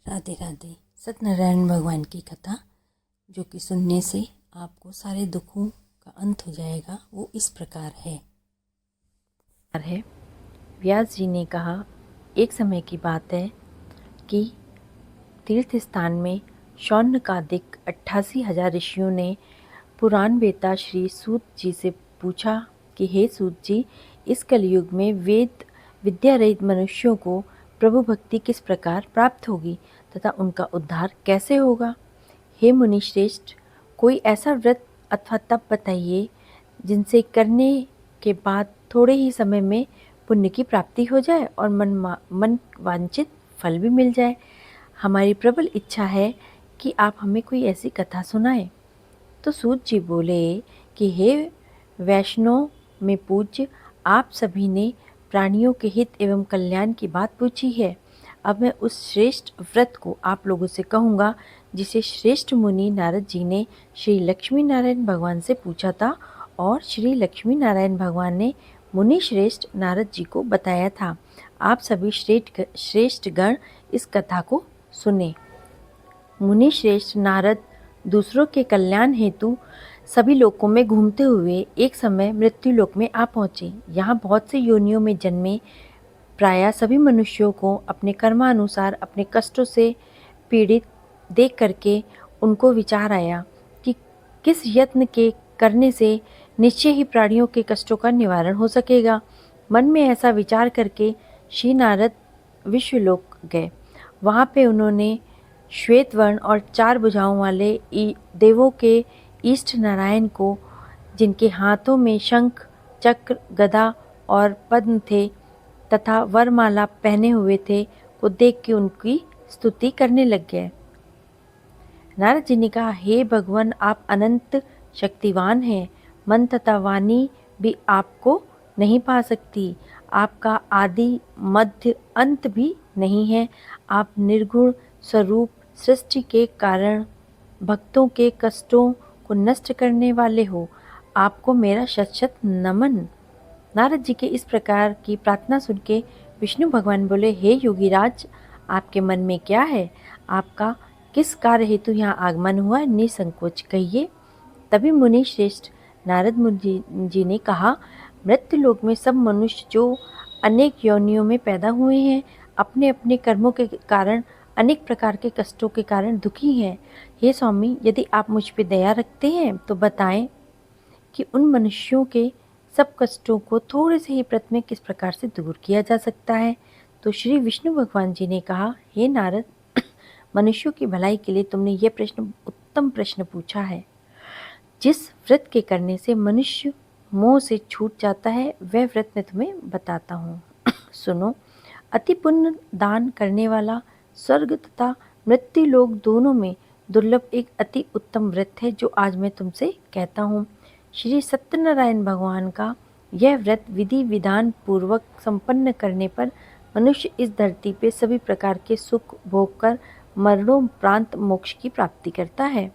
राधे राधे। सत्यनारायण भगवान की कथा जो कि सुनने से आपको सारे दुखों का अंत हो जाएगा, वो इस प्रकार है। व्यास जी ने कहा, एक समय की बात है कि तीर्थ स्थान में शौनकादिक 88,000 ऋषियों ने पुराण वेता श्री सूत जी से पूछा कि हे सूत जी, इस कलयुग में वेद विद्या रहित मनुष्यों को प्रभु भक्ति किस प्रकार प्राप्त होगी तथा उनका उद्धार कैसे होगा। हे मुनि श्रेष्ठ, कोई ऐसा व्रत अथवा तप बताइए जिनसे करने के बाद थोड़े ही समय में पुण्य की प्राप्ति हो जाए और मन वांछित फल भी मिल जाए। हमारी प्रबल इच्छा है कि आप हमें कोई ऐसी कथा सुनाएं। तो सूत जी बोले कि हे वैष्णव में पूज्य, आप सभी ने प्राणियों के हित एवं कल्याण की बात पूछी है। अब मैं उस श्रेष्ठ व्रत को आप लोगों से कहूँगा जिसे श्रेष्ठ मुनि नारद जी ने श्री लक्ष्मी नारायण भगवान से पूछा था और श्री लक्ष्मी नारायण भगवान ने मुनि श्रेष्ठ नारद जी को बताया था। आप सभी श्रेष्ठ गण इस कथा को सुने। मुनि श्रेष्ठ नारद दूसरों के कल्याण हेतु सभी लोकों में घूमते हुए एक समय मृत्यु लोक में आ पहुँचे। यहाँ बहुत से योनियों में जन्मे प्रायः सभी मनुष्यों को अपने कर्मानुसार अपने कष्टों से पीड़ित देख करके उनको विचार आया कि किस यत्न के करने से निश्चय ही प्राणियों के कष्टों का निवारण हो सकेगा। मन में ऐसा विचार करके श्री नारद विश्वलोक गए। वहाँ पे उन्होंने श्वेत वर्ण और 4 भुजाओं वाले देवों के इष्ट नारायण को, जिनके हाथों में शंख चक्र गदा और पद्म थे तथा वरमाला पहने हुए थे, को देख के उनकी स्तुति करने लग गए। नारद जी ने कहा, हे भगवान, आप अनंत शक्तिवान हैं। मन तथा वाणी भी आपको नहीं पा सकती। आपका आदि मध्य अंत भी नहीं है। आप निर्गुण स्वरूप सृष्टि के कारण भक्तों के कष्टों को नष्ट करने वाले हो। आपको मेरा शत शत नमन। नारद जी के इस प्रकार की प्रार्थना सुन के विष्णु भगवान बोले, हे योगीराज, आपके मन में क्या है? आपका किस कार्य हेतु यहाँ आगमन हुआ? निसंकोच कहिए। तभी मुनि श्रेष्ठ नारद मुनि जी ने कहा, मृत्यु लोक में सब मनुष्य जो अनेक योनियों में पैदा हुए हैं, अपने अपने कर्मों के कारण अनेक प्रकार के कष्टों के कारण दुखी हैं। हे स्वामी, यदि आप मुझ पर दया रखते हैं तो बताएं कि उन मनुष्यों के सब कष्टों को थोड़े से ही व्रत में किस प्रकार से दूर किया जा सकता है। तो श्री विष्णु भगवान जी ने कहा, हे नारद, मनुष्यों की भलाई के लिए तुमने यह उत्तम प्रश्न पूछा है। जिस व्रत के करने से मनुष्य मोह से छूट जाता है, वह व्रत मैं तुम्हें बताता हूँ। सुनो। अति पुण्य दान करने वाला स्वर्ग तथा मृत्यु लोक दोनों में दुर्लभ एक अति उत्तम व्रत है जो आज मैं तुमसे कहता हूँ। श्री सत्यनारायण भगवान का यह व्रत विधि विधान पूर्वक संपन्न करने पर मनुष्य इस धरती पे सभी प्रकार के सुख भोग कर मरणोपरांत मोक्ष की प्राप्ति करता है।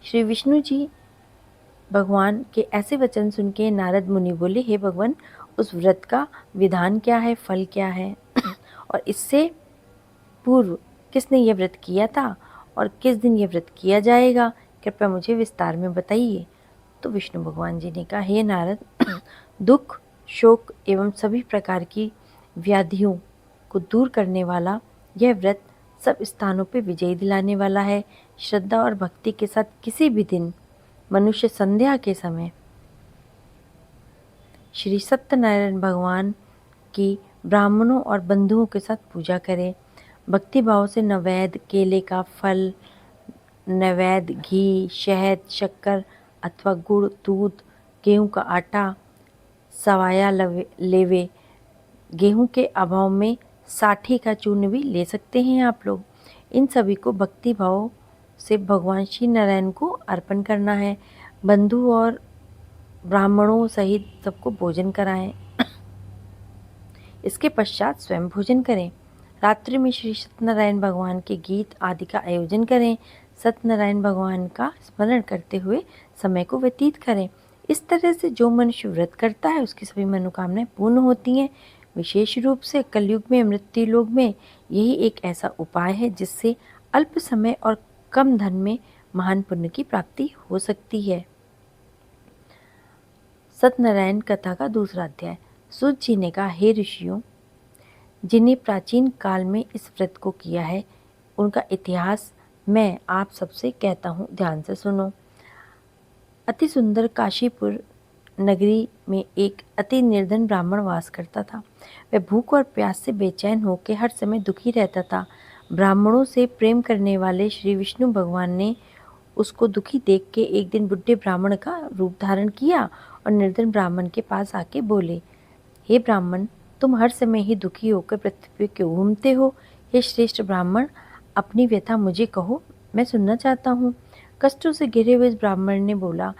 श्री विष्णु जी भगवान के ऐसे वचन सुन के नारद मुनि बोले, हे भगवान, उस व्रत का विधान क्या है, फल क्या है और इससे पूर्व किसने यह व्रत किया था और किस दिन यह व्रत किया जाएगा, कृपया मुझे विस्तार में बताइए। तो विष्णु भगवान जी ने कहा, हे नारद, दुख शोक एवं सभी प्रकार की व्याधियों को दूर करने वाला यह व्रत सब स्थानों पर विजय दिलाने वाला है। श्रद्धा और भक्ति के साथ किसी भी दिन मनुष्य संध्या के समय श्री सत्यनारायण भगवान की ब्राह्मणों और बंधुओं के साथ पूजा करें। भक्ति भाव से नैवेद्य केले का फल, नैवेद्य घी, शहद, शक्कर अथवा गुड़, दूध, गेहूं का आटा, सवाया लेवे। गेहूं के अभाव में साठी का चूर्ण भी ले सकते हैं आप लोग। इन सभी को भक्ति भाव से भगवान श्री नारायण को अर्पण करना है। बंधु और ब्राह्मणों सहित सबको भोजन कराएं। इसके पश्चात स्वयं भोजन करें। रात्रि में श्री सत्यनारायण भगवान के गीत आदि का आयोजन करें। सत्यनारायण भगवान का स्मरण करते हुए समय को व्यतीत करें। इस तरह से जो मनुष्य व्रत करता है उसकी सभी मनोकामनाएं पूर्ण होती हैं। विशेष रूप से कलयुग में मृत्यु लोक में यही एक ऐसा उपाय है जिससे अल्प समय और कम धन में महान पुण्य की प्राप्ति हो सकती है। सत्यनारायण कथा का दूसरा अध्याय। सूत जी ने कहा, हे ऋषियों, जिन्हें प्राचीन काल में इस व्रत को किया है उनका इतिहास मैं आप सबसे कहता हूँ, ध्यान से सुनो। अति सुंदर काशीपुर नगरी में एक अति निर्धन ब्राह्मण वास करता था। वह भूख और प्यास से बेचैन होकर हर समय दुखी रहता था। ब्राह्मणों से प्रेम करने वाले श्री विष्णु भगवान ने उसको दुखी देख के एक दिन बुढ़े ब्राह्मण का रूप धारण किया और निर्धन ब्राह्मण के पास आके बोले, हे ब्राह्मण, तुम हर समय ही दुखी होकर पृथ्वी पे क्यों घूमते हो? हे श्रेष्ठ ब्राह्मण, अपनी व्यथा मुझे कहो, मैं सुनना चाहता हूँ। कष्टों से घिरे हुए इस ब्राह्मण ने बोला,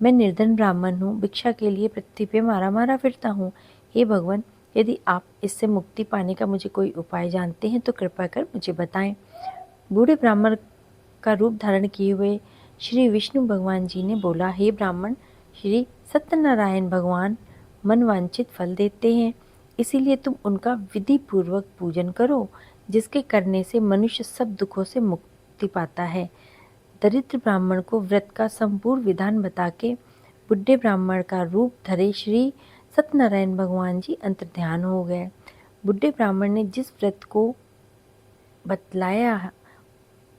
मैं निर्धन ब्राह्मण हूँ, भिक्षा के लिए पृथ्वी पे मारा मारा फिरता हूँ। हे भगवान, यदि आप इससे मुक्ति पाने का मुझे कोई उपाय जानते हैं तो कृपा कर मुझे बताएं। बूढ़े ब्राह्मण का रूप धारण किए हुए श्री विष्णु भगवान जी ने बोला, हे ब्राह्मण, श्री सत्यनारायण भगवान मनवांछित फल देते हैं, इसीलिए तुम उनका विधि पूर्वक पूजन करो, जिसके करने से मनुष्य सब दुखों से मुक्ति पाता है। दरिद्र ब्राह्मण को व्रत का संपूर्ण विधान बता के बुढ़े ब्राह्मण का रूप धरे श्री सत्यनारायण भगवान जी अंतर्ध्यान हो गए। बुढ़े ब्राह्मण ने जिस व्रत को बतलाया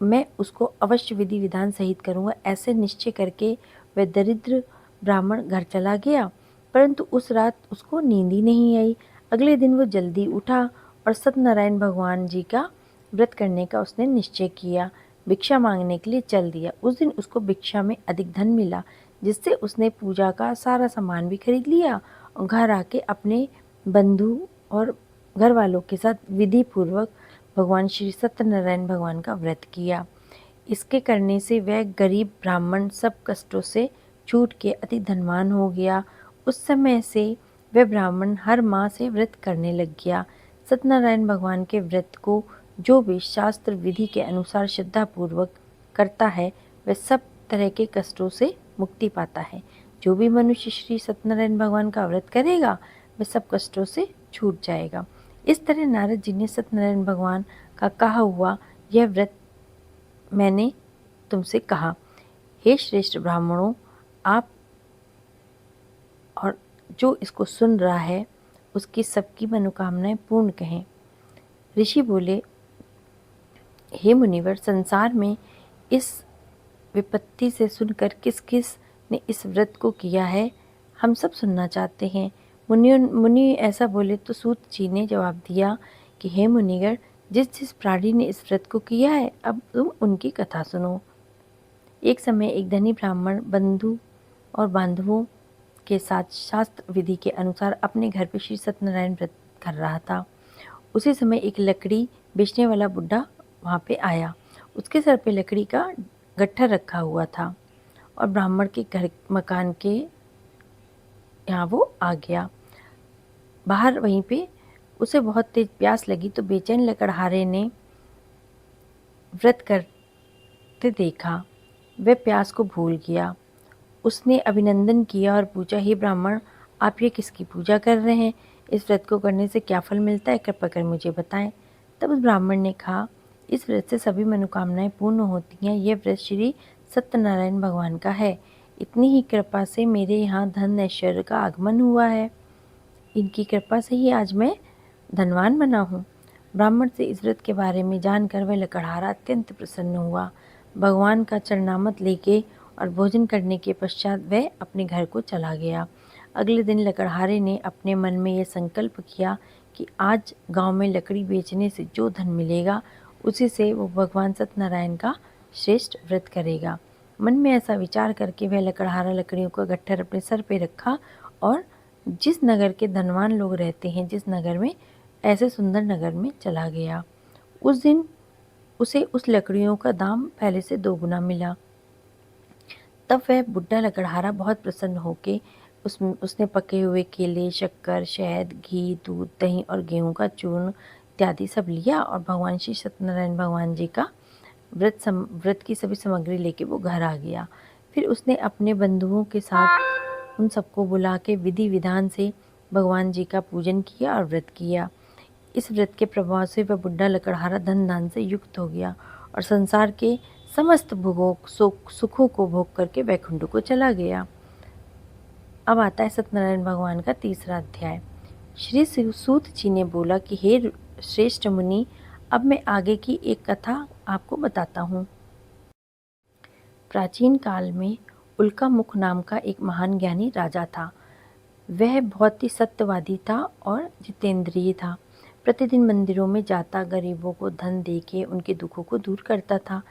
मैं उसको अवश्य विधि विधान सहित करूँगा, ऐसे निश्चय करके वह दरिद्र ब्राह्मण घर चला गया। परंतु उस रात उसको नींद ही नहीं आई। अगले दिन वो जल्दी उठा और सत्यनारायण भगवान जी का व्रत करने का उसने निश्चय किया। भिक्षा मांगने के लिए चल दिया। उस दिन उसको भिक्षा में अधिक धन मिला, जिससे उसने पूजा का सारा सामान भी खरीद लिया और घर आके अपने बंधु और घर वालों के साथ विधि पूर्वक भगवान श्री सत्यनारायण भगवान का व्रत किया। इसके करने से वह गरीब ब्राह्मण सब कष्टों से छूट के अति धनवान हो गया। उस समय से वह ब्राह्मण हर माह से व्रत करने लग गया। सत्यनारायण भगवान के व्रत को जो भी शास्त्र विधि के अनुसार श्रद्धा पूर्वक करता है वह सब तरह के कष्टों से मुक्ति पाता है। जो भी मनुष्य श्री सत्यनारायण भगवान का व्रत करेगा वह सब कष्टों से छूट जाएगा। इस तरह नारद जी ने सत्यनारायण भगवान का कहा हुआ यह व्रत मैंने तुमसे कहा। हे श्रेष्ठ ब्राह्मणों, आप और जो इसको सुन रहा है उसकी सबकी मनोकामनाएं पूर्ण कहें। ऋषि बोले, हे मुनिवर, संसार में इस विपत्ति से सुनकर किस किस ने इस व्रत को किया है हम सब सुनना चाहते हैं। मुनि ऐसा बोले तो सूत जी ने जवाब दिया कि हे मुनिगर, जिस जिस प्राणी ने इस व्रत को किया है अब तुम उनकी कथा सुनो। एक समय एक धनी ब्राह्मण बंधु और बांधवों के साथ शास्त्र विधि के अनुसार अपने घर पर श्री सत्यनारायण व्रत कर रहा था। उसी समय एक लकड़ी बेचने वाला बुढ़ा वहाँ पे आया। उसके सर पे लकड़ी का गट्ठर रखा हुआ था और ब्राह्मण के घर मकान के यहाँ वो आ गया। बाहर वहीं पे उसे बहुत तेज प्यास लगी तो बेचैन लकड़हारे ने व्रत करते देखा। वह प्यास को भूल गया। उसने अभिनंदन किया और पूछा, हे ब्राह्मण, आप ये किसकी पूजा कर रहे हैं? इस व्रत को करने से क्या फल मिलता है, कृपा कर मुझे बताएं। तब उस ब्राह्मण ने कहा, इस व्रत से सभी मनोकामनाएं पूर्ण होती हैं। यह व्रत श्री सत्यनारायण भगवान का है। इतनी ही कृपा से मेरे यहाँ धन ऐश्वर्य का आगमन हुआ है। इनकी कृपा से ही आज मैं धनवान बना हूँ। ब्राह्मण से इस व्रत के बारे में जानकर वह लकड़हारा अत्यंत प्रसन्न हुआ। भगवान का चरणामृत लेके और भोजन करने के पश्चात वह अपने घर को चला गया। अगले दिन लकड़हारे ने अपने मन में यह संकल्प किया कि आज गांव में लकड़ी बेचने से जो धन मिलेगा उसी से वो भगवान सत्यनारायण का श्रेष्ठ व्रत करेगा। मन में ऐसा विचार करके वह लकड़हारा लकड़ियों का गट्ठर अपने सर पे रखा और जिस नगर के धनवान लोग रहते हैं, जिस नगर में ऐसे सुंदर नगर में चला गया। उस दिन उसे उस लकड़ियों का दाम पहले से 2 गुना मिला। तब वह बुढ़ा लकड़हारा बहुत प्रसन्न होके उसने पके हुए केले, शक्कर, शहद, घी, दूध, दही और गेहूं का चूर्ण इत्यादि सब लिया और भगवान श्री सत्यनारायण भगवान जी का व्रत की सभी सामग्री लेके वो घर आ गया। फिर उसने अपने बंधुओं के साथ उन सबको बुला के विधि विधान से भगवान जी का पूजन किया और व्रत किया। इस व्रत के प्रभाव से वह बुढ़ा लकड़हारा धन धान से युक्त हो गया और संसार के समस्त भोगों सुखों को भोग करके वैकुंठ को चला गया। अब आता है सत्यनारायण भगवान का तीसरा अध्याय। श्री सूत जी ने बोला कि हे श्रेष्ठ मुनि, अब मैं आगे की एक कथा आपको बताता हूँ। प्राचीन काल में उल्कामुख नाम का एक महान ज्ञानी राजा था। वह बहुत ही सत्यवादी था और जितेंद्रिय था। प्रतिदिन मंदिरों में जाता, गरीबों को धन देके उनके दुखों को दूर करता था।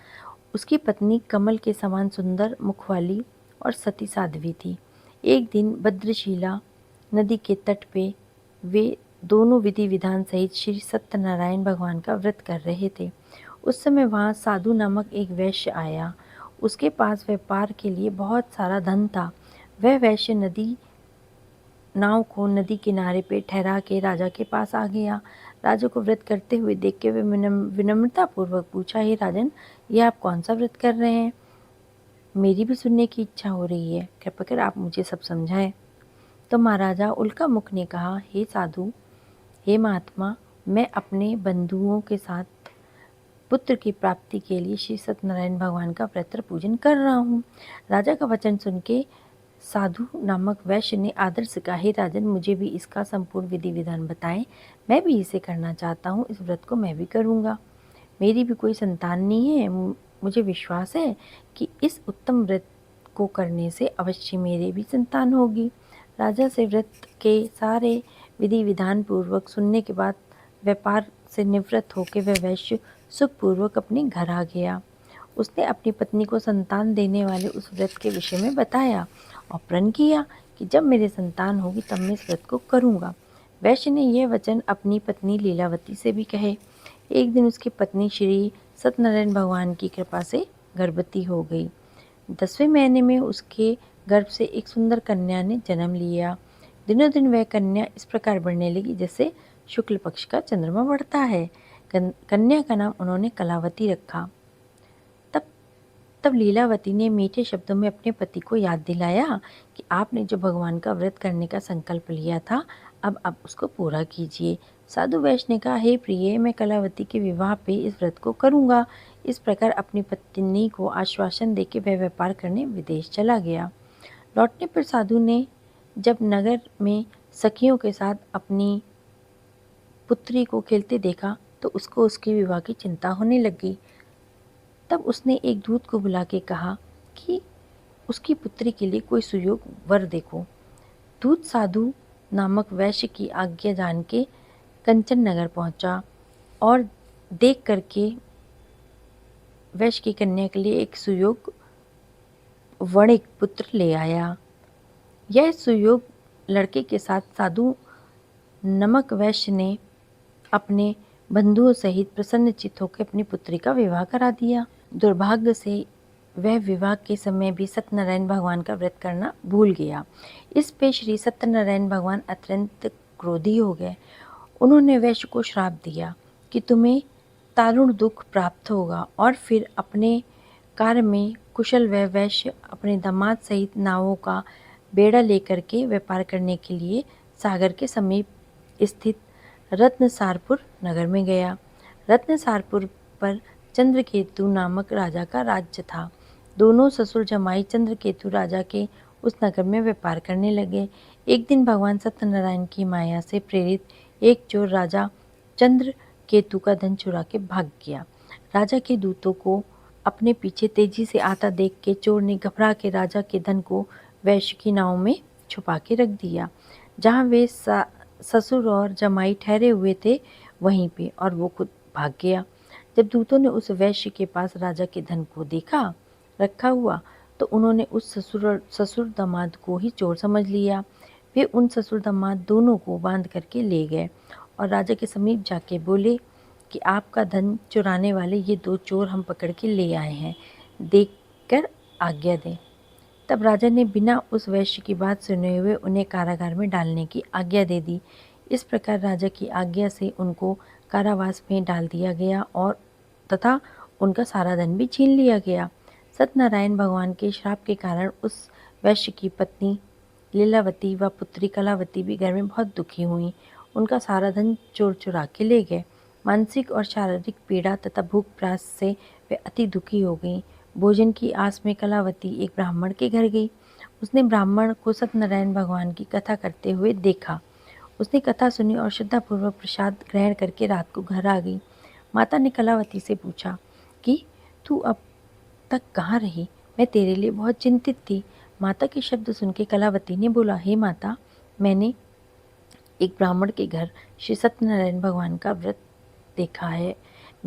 उसकी पत्नी कमल के समान सुंदर मुख वाली और सती साध्वी थी। एक दिन भद्रशिला नदी के तट पे वे दोनों विधि विधान सहित श्री सत्यनारायण भगवान का व्रत कर रहे थे। उस समय वहाँ साधु नामक एक वैश्य आया। उसके पास व्यापार के लिए बहुत सारा धन था। वह वैश्य नाव को नदी किनारे पे ठहरा के राजा के पास आ गया। राजा को व्रत करते हुए देख के वे विनम्रता पूर्वक पूछा, हे राजन, ये आप कौन सा व्रत कर रहे हैं? मेरी भी सुनने की इच्छा हो रही है, कृपया कर आप मुझे सब समझाएं। तो महाराजा उल्कामुख ने कहा, हे साधु, हे महात्मा, मैं अपने बंधुओं के साथ पुत्र की प्राप्ति के लिए श्री सत्यनारायण भगवान का व्रत पूजन कर रहा हूँ। राजा का वचन सुन के साधु नामक वैश्य ने आदर से कहा, हे राजन, मुझे भी इसका संपूर्ण विधि विधान बताएं। मैं भी इसे करना चाहता हूँ। इस व्रत को मैं भी करूँगा। मेरी भी कोई संतान नहीं है। मुझे विश्वास है कि इस उत्तम व्रत को करने से अवश्य मेरे भी संतान होगी। राजा से व्रत के सारे विधि विधान पूर्वक सुनने के बाद व्यापार से निवृत्त होकर वह वैश्य सुखपूर्वक अपने घर आ गया। उसने अपनी पत्नी को संतान देने वाले उस व्रत के विषय में बताया और प्रण किया कि जब मेरे संतान होगी तब मैं इस व्रत को करूँगा। वैश्य ने यह वचन अपनी पत्नी लीलावती से भी कहे। एक दिन उसकी पत्नी श्री सत्यनारायण भगवान की कृपा से गर्भवती हो गई। 10वें महीने में उसके गर्भ से एक सुंदर कन्या ने जन्म लिया। दिनों दिन वह कन्या इस प्रकार बढ़ने लगी जैसे शुक्ल पक्ष का चंद्रमा बढ़ता है। कन्या का नाम उन्होंने कलावती रखा। तब लीलावती ने मीठे शब्दों में अपने पति को याद दिलाया कि आपने जो भगवान का व्रत करने का संकल्प लिया था, अब आप उसको पूरा कीजिए। साधु वैश्य ने कहा, हे प्रिय, मैं कलावती के विवाह पे इस व्रत को करूँगा। इस प्रकार अपनी पत्नी को आश्वासन देके वह व्यापार करने विदेश चला गया। लौटने पर साधु ने जब नगर में सखियों के साथ अपनी पुत्री को खेलते देखा तो उसको उसके विवाह की चिंता होने लगी। तब उसने एक दूत को बुला के कहा कि उसकी पुत्री के लिए कोई सुयोग वर देखो। दूत साधु नामक वैश्य की आज्ञा जान के कंचन नगर पहुंचा और देख करके वैश्य की कन्या के लिए एक सुयोग वणिक पुत्र ले आया। यह सुयोग लड़के के साथ साधु नमक वैश्य ने अपने बंधुओं सहित प्रसन्नचित्त होकर अपनी पुत्री का विवाह करा दिया। दुर्भाग्य से वह विवाह के समय भी सत्यनारायण भगवान का व्रत करना भूल गया। इस पे श्री सत्यनारायण भगवान अत्यंत क्रोधी हो गए। उन्होंने वैश्य को श्राप दिया कि तुम्हें दारुण दुख प्राप्त होगा और फिर अपने कार्य में कुशल वह वैश्य अपने दामाद सहित नावों का बेड़ा लेकर के व्यापार करने के लिए सागर के समीप स्थित रत्नसारपुर नगर में गया। रत्नसारपुर पर चंद्रकेतु नामक राजा का राज्य था। दोनों ससुर जमाई चंद्रकेतु राजा के उस नगर में व्यापार करने लगे। एक दिन भगवान सत्यनारायण की माया से प्रेरित एक चोर राजा चंद्रकेतु का धन चुरा के भाग गया। राजा के दूतों को अपने पीछे तेजी से आता देख के चोर ने घबरा के राजा के धन को वैश्य की नाव में छुपा के रख दिया, जहाँ वे ससुर और जमाई ठहरे हुए थे वहीं पे, और वो खुद भाग गया। जब दूतों ने उस वैश्य के पास राजा के धन को देखा रखा हुआ तो उन्होंने उस ससुर दामाद को ही चोर समझ लिया। वे उन ससुर दामाद दोनों को बांध करके ले गए और राजा के समीप जाके बोले कि आपका धन चुराने वाले ये दो चोर हम पकड़ के ले आए हैं, देखकर आज्ञा दें। तब राजा ने बिना उस वैश्य की बात सुने हुए उन्हें कारागार में डालने की आज्ञा दे दी। इस प्रकार राजा की आज्ञा से उनको कारावास में डाल दिया गया और तथा उनका सारा धन भी छीन लिया गया। सत्यनारायण भगवान के श्राप के कारण उस वैश्य की पत्नी लीलावती व पुत्री कलावती भी घर में बहुत दुखी हुईं। उनका सारा धन चोर चुरा के ले गए। मानसिक और शारीरिक पीड़ा तथा भूख प्यास से वे अति दुखी हो गईं। भोजन की आस में कलावती एक ब्राह्मण के घर गई। उसने ब्राह्मण को सत्यनारायण भगवान की कथा करते हुए देखा। उसने कथा सुनी और श्रद्धापूर्वक प्रसाद ग्रहण करके रात को घर आ गई। माता ने कलावती से पूछा कि तू अब तक कहाँ रही? मैं तेरे लिए बहुत चिंतित थी। माता के शब्द सुन के कलावती ने बोला, हे माता, मैंने एक ब्राह्मण के घर श्री सत्यनारायण भगवान का व्रत देखा है।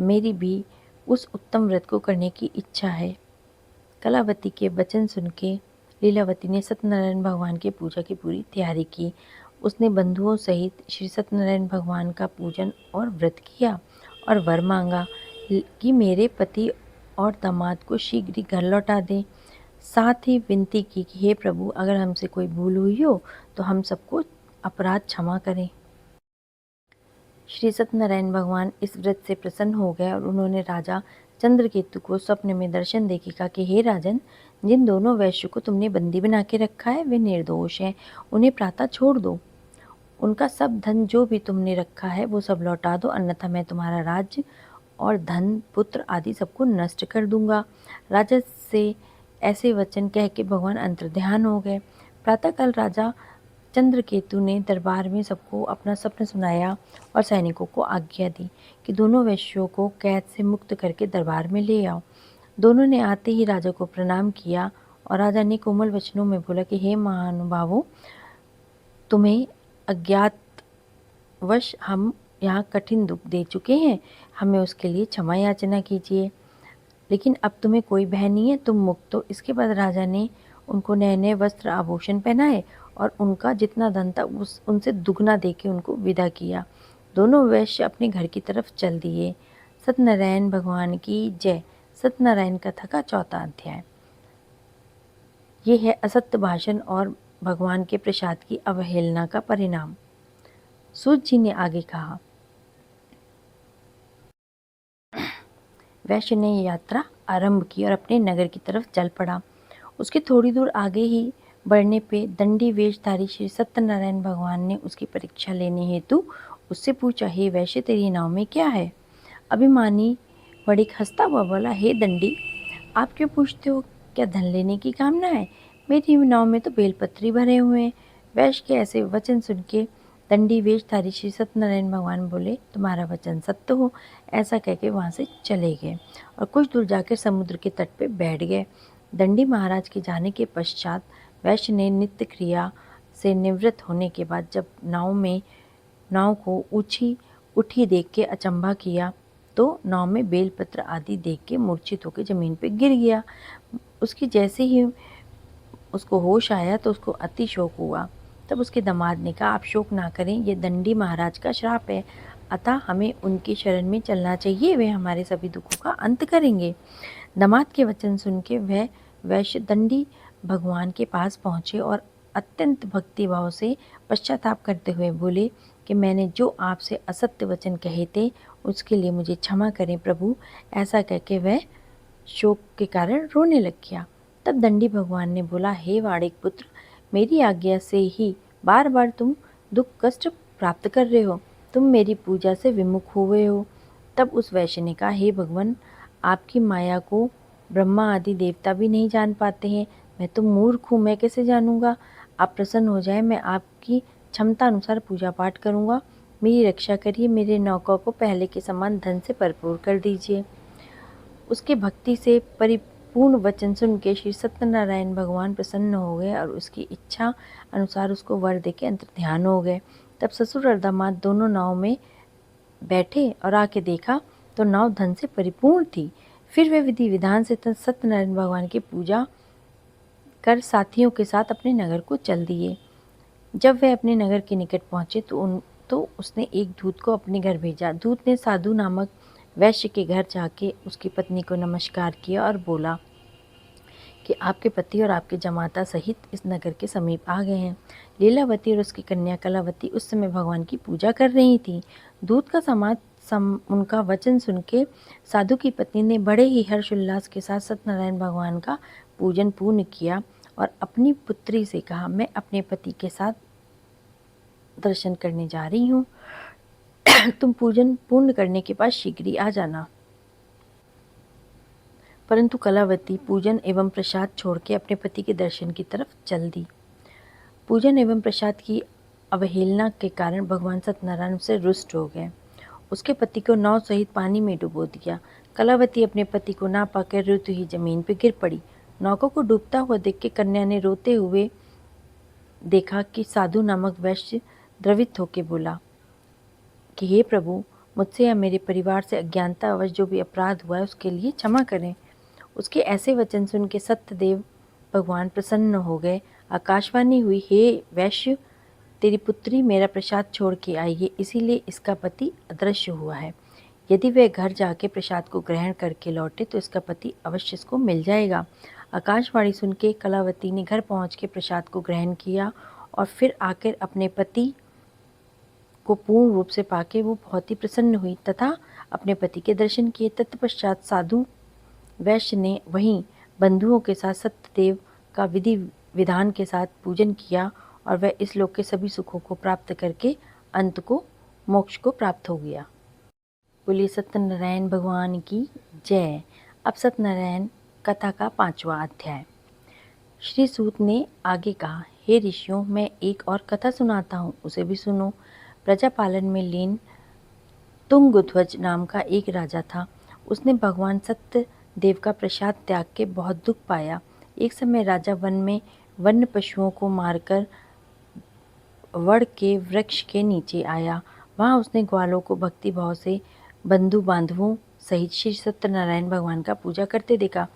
मेरी भी उस उत्तम व्रत को करने की इच्छा है। कलावती के वचन सुन के लीलावती ने सत्यनारायण भगवान की पूजा की पूरी तैयारी की। उसने बंधुओं सहित श्री सत्यनारायण भगवान का पूजन और व्रत किया और वर मांगा कि मेरे पति और दामाद को शीघ्र ही घर लौटा दें। साथ ही विनती की कि हे प्रभु, अगर हमसे कोई भूल हुई हो तो हम सबको अपराध क्षमा करें। श्री सत्यनारायण भगवान इस व्रत से प्रसन्न हो गए और उन्होंने राजा चंद्रकेतु को स्वप्न में दर्शन देके कहा कि हे राजन, जिन दोनों वैश्यों को तुमने बंदी बना के रखा है वे निर्दोष हैं, उन्हें प्रातः छोड़ दो। उनका सब धन जो भी तुमने रखा है वो सब लौटा दो, अन्यथा मैं तुम्हारा राज्य और धन पुत्र आदि सबको नष्ट कर दूंगा। राजा से ऐसे वचन कह के भगवान अंतर्ध्यान हो गए। प्रातःकाल राजा चंद्रकेतु ने दरबार में सबको अपना स्वप्न सुनाया और सैनिकों को आज्ञा दी कि दोनों वैश्यों को कैद से मुक्त करके दरबार में ले आओ। दोनों ने आते ही राजा को प्रणाम किया और राजा ने कोमल वचनों में बोला कि हे महानुभावों, तुम्हें अज्ञातवश हम यहाँ कठिन दुख दे चुके हैं, हमें उसके लिए क्षमा याचना कीजिए। लेकिन अब तुम्हें कोई भय नहीं है, तुम मुक्त हो। इसके बाद राजा ने उनको नए नए वस्त्र आभूषण पहनाए और उनका जितना धन था उनसे दुगना देके उनको विदा किया। दोनों वैश्य अपने घर की तरफ चल दिए। सत्यनारायण भगवान की जय। सत्यनारायण कथा का चौथा अध्याय। ये है असत्य भाषण और भगवान के प्रसाद की अवहेलना का परिणाम। सूत जी ने आगे कहा, वैश्य ने यात्रा आरंभ की और अपने नगर की तरफ चल पड़ा। उसके थोड़ी दूर आगे ही बढ़ने पे दंडी वेशधारी श्री सत्यनारायण भगवान ने उसकी परीक्षा लेने हेतु उससे पूछा, हे वैश्य, तेरी नाव में क्या है? अभिमानी वणिक हंसता हुआ बोला, हे दंडी, आप क्यों पूछते हो? क्या धन लेने की कामना है? मेरी नाव में तो बेलपत्री भरे हुए हैं। वैश्य के ऐसे वचन सुन के दंडी वेशधारी श्री सत्यनारायण भगवान बोले, तुम्हारा वचन सत्य हो। ऐसा कह के वहाँ से चले गए और कुछ दूर जाकर समुद्र के तट पे बैठ गए। दंडी महाराज के जाने के पश्चात वैश्य ने नित्य क्रिया से निवृत्त होने के बाद जब नाव को उठी देख के अचंभा किया तो नाव में बेलपत्र आदि देख के मूर्छित होकर जमीन पे गिर गया। उसकी जैसे ही उसको होश आया तो उसको अति शोक हुआ। तब उसके दामाद ने कहा, आप शोक ना करें, ये दंडी महाराज का श्राप है, अतः हमें उनकी शरण में चलना चाहिए, वे हमारे सभी दुखों का अंत करेंगे। दामाद के वचन सुन के वह वैश्य दंडी भगवान के पास पहुँचे और अत्यंत भक्तिभाव से पश्चाताप करते हुए बोले कि मैंने जो आपसे असत्य वचन कहे थे उसके लिए मुझे क्षमा करें प्रभु। ऐसा कह के वह शोक के कारण रोने लग गया। तब दंडी भगवान ने बोला, हे वाणिक पुत्र, मेरी आज्ञा से ही बार बार तुम दुख कष्ट प्राप्त कर रहे हो, तुम मेरी पूजा से विमुख हुए हो। तब उस वैश्य ने कहा, हे भगवान, आपकी माया को ब्रह्मा आदि देवता भी नहीं जान पाते हैं, मैं तो मूर्ख हूँ, मैं कैसे जानूंगा? आप प्रसन्न हो जाए, मैं आपकी क्षमता अनुसार पूजा पाठ करूँगा। मेरी रक्षा करिए, मेरे नौका को पहले के समान धन से भरपूर कर दीजिए। उसके भक्ति से परिपूर्ण वचन सुन के श्री सत्यनारायण भगवान प्रसन्न हो गए और उसकी इच्छा अनुसार उसको वर दे के अंतर्ध्यान हो गए। तब ससुर और दामाद दोनों नाव में बैठे और आके देखा तो नाव धन से परिपूर्ण थी। फिर वे विधि विधान से सत्यनारायण भगवान की पूजा कर साथियों के साथ अपने नगर को चल दिए। जब वे अपने नगर के निकट पहुँचे तो उसने एक दूत को अपने घर भेजा। दूत ने साधु नामक वैश्य के घर जाके उसकी पत्नी को नमस्कार किया और बोला कि आपके पति और आपके जमाता सहित इस नगर के समीप आ गए हैं। लीलावती और उसकी कन्या कलावती उस समय भगवान की पूजा कर रही थी। दूत का उनका वचन सुन के साधु की पत्नी ने बड़े ही हर्षोल्लास के साथ सत्यनारायण भगवान का पूजन पूर्ण किया और अपनी पुत्री से कहा, मैं अपने पति के साथ दर्शन करने जा रही हूँ, तुम पूजन पूर्ण करने के बाद शीघ्र ही आ जाना। परंतु कलावती पूजन एवं प्रसाद छोड़ के अपने पति के दर्शन की तरफ चल दी। पूजन एवं प्रसाद की अवहेलना के कारण भगवान सत्यनारायण उससे रुष्ट हो गए। उसके पति को नाव सहित पानी में डुबो दिया। कलावती अपने पति को ना पाकर रोती हुई जमीन पर गिर पड़ी। नौका को डूबता हुआ देख के कन्या ने रोते हुए देखा कि साधु नामक वैश्य द्रवित होकर बोला कि हे प्रभु, मुझसे या मेरे परिवार से अज्ञानतावश जो भी अपराध हुआ है उसके लिए क्षमा करें। उसके ऐसे वचन सुन के सत्यदेव भगवान प्रसन्न हो गए। आकाशवाणी हुई, हे वैश्य, तेरी पुत्री मेरा प्रसाद छोड़ के आई है, इसीलिए इसका पति अदृश्य हुआ है। यदि वह घर जाके प्रसाद को ग्रहण करके लौटे तो इसका पति अवश्य इसको मिल जाएगा। आकाशवाणी सुन के कलावती ने घर पहुंच के प्रसाद को ग्रहण किया और फिर आकर अपने पति को पूर्ण रूप से पाके वो बहुत ही प्रसन्न हुई तथा अपने पति के दर्शन किए। तत्पश्चात साधु वैश्य ने वहीं बंधुओं के साथ सत्यदेव का विधि विधान के साथ पूजन किया और वह इस लोक के सभी सुखों को प्राप्त करके अंत को मोक्ष को प्राप्त हो गया। बोलिए सत्यनारायण भगवान की जय। अब सत्यनारायण कथा का 5वां अध्याय। श्री सूत ने आगे कहा, हे ऋषियों, मैं एक और कथा सुनाता हूँ, उसे भी सुनो। प्रजापालन में लीन तुंगध्वज नाम का एक राजा था। उसने भगवान सत्य देव का प्रसाद त्याग के बहुत दुख पाया। एक समय राजा वन में वन्य पशुओं को मारकर वड़ के वृक्ष के नीचे आया। वहाँ उसने ग्वालों को भक्ति भाव से बंधु बांधवों सहित श्री सत्यनारायण भगवान का पूजा करते देखा।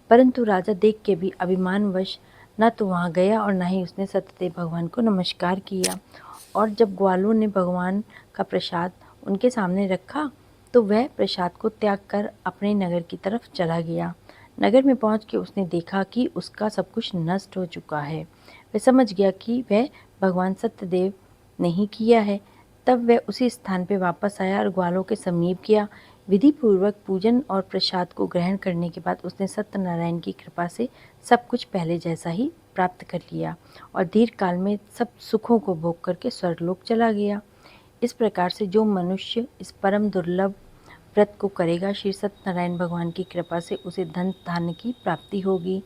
परंतु राजा देख के भी अभिमानवश न तो वहाँ गया और न ही उसने सत्यदेव भगवान को नमस्कार किया। और जब ग्वालों ने भगवान का प्रसाद उनके सामने रखा तो वह प्रसाद को त्याग कर अपने नगर की तरफ चला गया। नगर में पहुंच के उसने देखा कि उसका सब कुछ नष्ट हो चुका है। वह समझ गया कि वह भगवान सत्यदेव ने ही किया है। तब वह उसी स्थान पर वापस आया और ग्वालों के समीप गया। विधि पूर्वक पूजन और प्रसाद को ग्रहण करने के बाद उसने सत्यनारायण की कृपा से सब कुछ पहले जैसा ही प्राप्त कर लिया और दीर्घ काल में सब सुखों को भोग करके स्वर्गलोक चला गया। इस प्रकार से जो मनुष्य इस परम दुर्लभ व्रत को करेगा, श्री सत्यनारायण भगवान की कृपा से उसे धन धान्य की प्राप्ति होगी,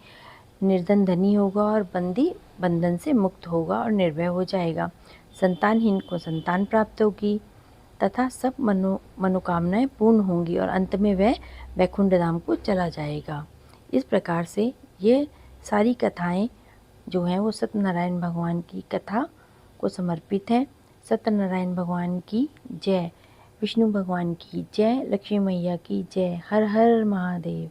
निर्धन धनी होगा और बंदी बंधन से मुक्त होगा और निर्भय हो जाएगा। संतानहीन को संतान प्राप्त होगी तथा सब मनोकामनाएं पूर्ण होंगी और अंत में वह वैकुंठ धाम को चला जाएगा। इस प्रकार से ये सारी कथाएं जो हैं वो सत्यनारायण भगवान की कथा को समर्पित हैं। सत्यनारायण भगवान की जय। विष्णु भगवान की जय। लक्ष्मी मैया की जय। हर हर महादेव।